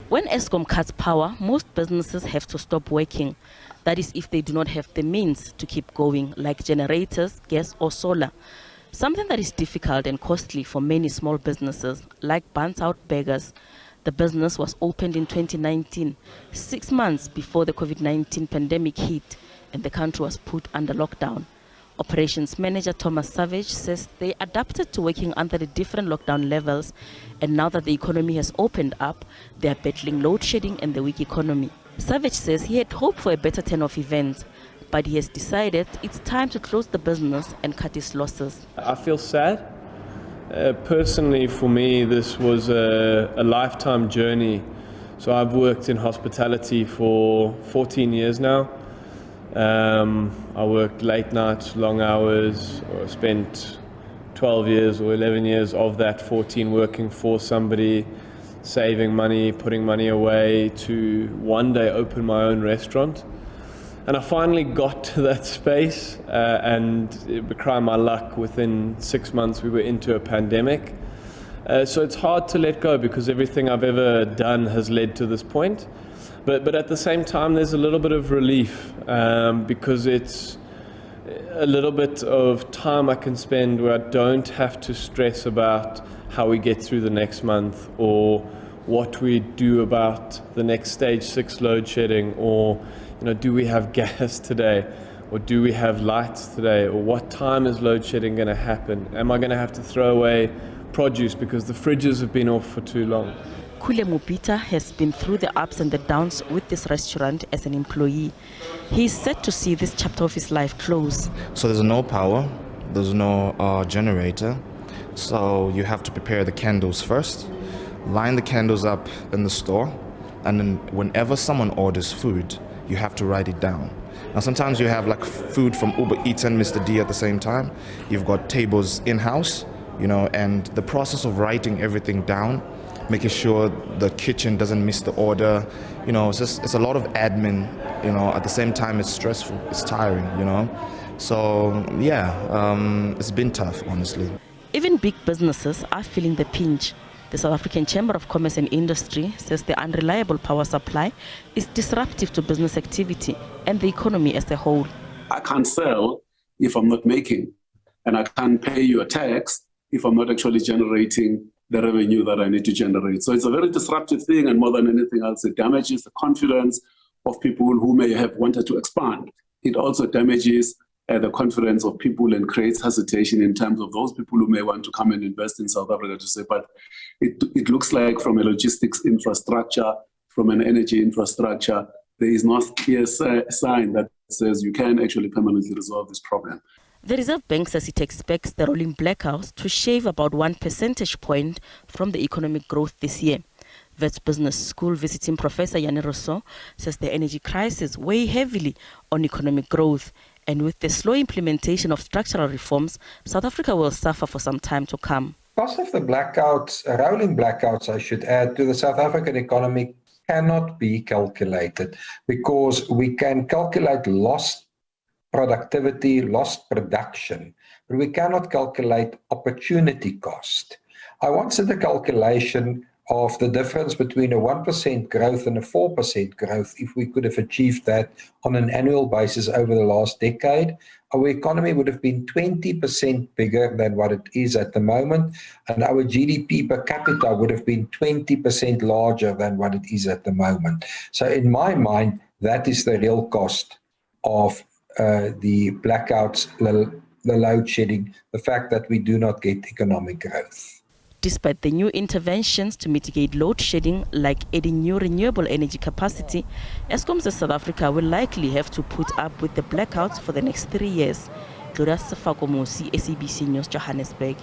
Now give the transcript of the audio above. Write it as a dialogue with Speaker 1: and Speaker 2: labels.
Speaker 1: When Eskom cuts power, most businesses have to stop working. That is if they do not have the means to keep going, like generators, gas or solar. Something that is difficult and costly for many small businesses, like Buns Out Burgers. The business was opened in 2019, 6 months before the COVID-19 pandemic hit and the country was put under lockdown. Operations manager Thomas Savage says they adapted to working under the different lockdown levels, and now that the economy has opened up, they are battling load shedding and the weak economy. Savage says he had hoped for a better turn of events, but he has decided it's time to close the business and cut its losses.
Speaker 2: I feel sad. Personally, for me, this was a lifetime journey. So I've worked in hospitality for 14 years now. I worked late nights, long hours, or spent 12 years or 11 years of that 14 working for somebody, saving money, putting money away to one day open my own restaurant. And I finally got to that space and by my luck, within 6 months we were into a pandemic. So it's hard to let go because everything I've ever done has led to this point. But at the same time, there's a little bit of relief because it's a little bit of time I can spend where I don't have to stress about how we get through the next month or what we do about the next stage 6 load shedding, or do we have gas today, or do we have lights today, or what time is load shedding going to happen? Am I going to have to throw away produce because the fridges have been off for too long?
Speaker 1: Kule Mupita has been through the ups and the downs with this restaurant as an employee. He is set to see this chapter of his life close.
Speaker 3: So there's no power, there's no generator, so you have to prepare the candles first, line the candles up in the store, and then whenever someone orders food, you have to write it down. Now sometimes you have like food from Uber Eats and Mr. D at the same time. You've got tables in-house, and the process of writing everything down, making sure the kitchen doesn't miss the order, it's a lot of admin, at the same time it's stressful, it's tiring, So yeah, it's been tough, honestly.
Speaker 1: Even big businesses are feeling the pinch. The South African Chamber of Commerce and Industry says the unreliable power supply is disruptive to business activity and the economy as a whole.
Speaker 4: I can't sell if I'm not making, and I can't pay you a tax if I'm not actually generating the revenue that I need to generate. So it's a very disruptive thing, and more than anything else, it damages the confidence of people who may have wanted to expand. It also damages the confidence of people and creates hesitation in terms of those people who may want to come and invest in South Africa to say, but it looks like from a logistics infrastructure, from an energy infrastructure, there is no clear sign that says you can actually permanently resolve this problem.
Speaker 1: The Reserve Bank says it expects the rolling blackouts to shave about 1 percentage point from the economic growth this year. Wits Business School visiting Professor Yanni Rousseau says the energy crisis weighs heavily on economic growth, and with the slow implementation of structural reforms, South Africa will suffer for some time to come.
Speaker 5: Cost of the blackouts, rolling blackouts, I should add, to the South African economy cannot be calculated, because we can calculate lost productivity, lost production, but we cannot calculate opportunity cost. I once did a calculation of the difference between a 1% growth and a 4% growth. If we could have achieved that on an annual basis over the last decade, our economy would have been 20% bigger than what it is at the moment, and our GDP per capita would have been 20% larger than what it is at the moment. So in my mind, that is the real cost of the blackouts, the load shedding, the fact that we do not get economic growth.
Speaker 1: Despite the new interventions to mitigate load shedding, like adding new renewable energy capacity, Eskom says South Africa will likely have to put up with the blackouts for the next 3 years. Gloria Sefako Mosi, SABC News, Johannesburg.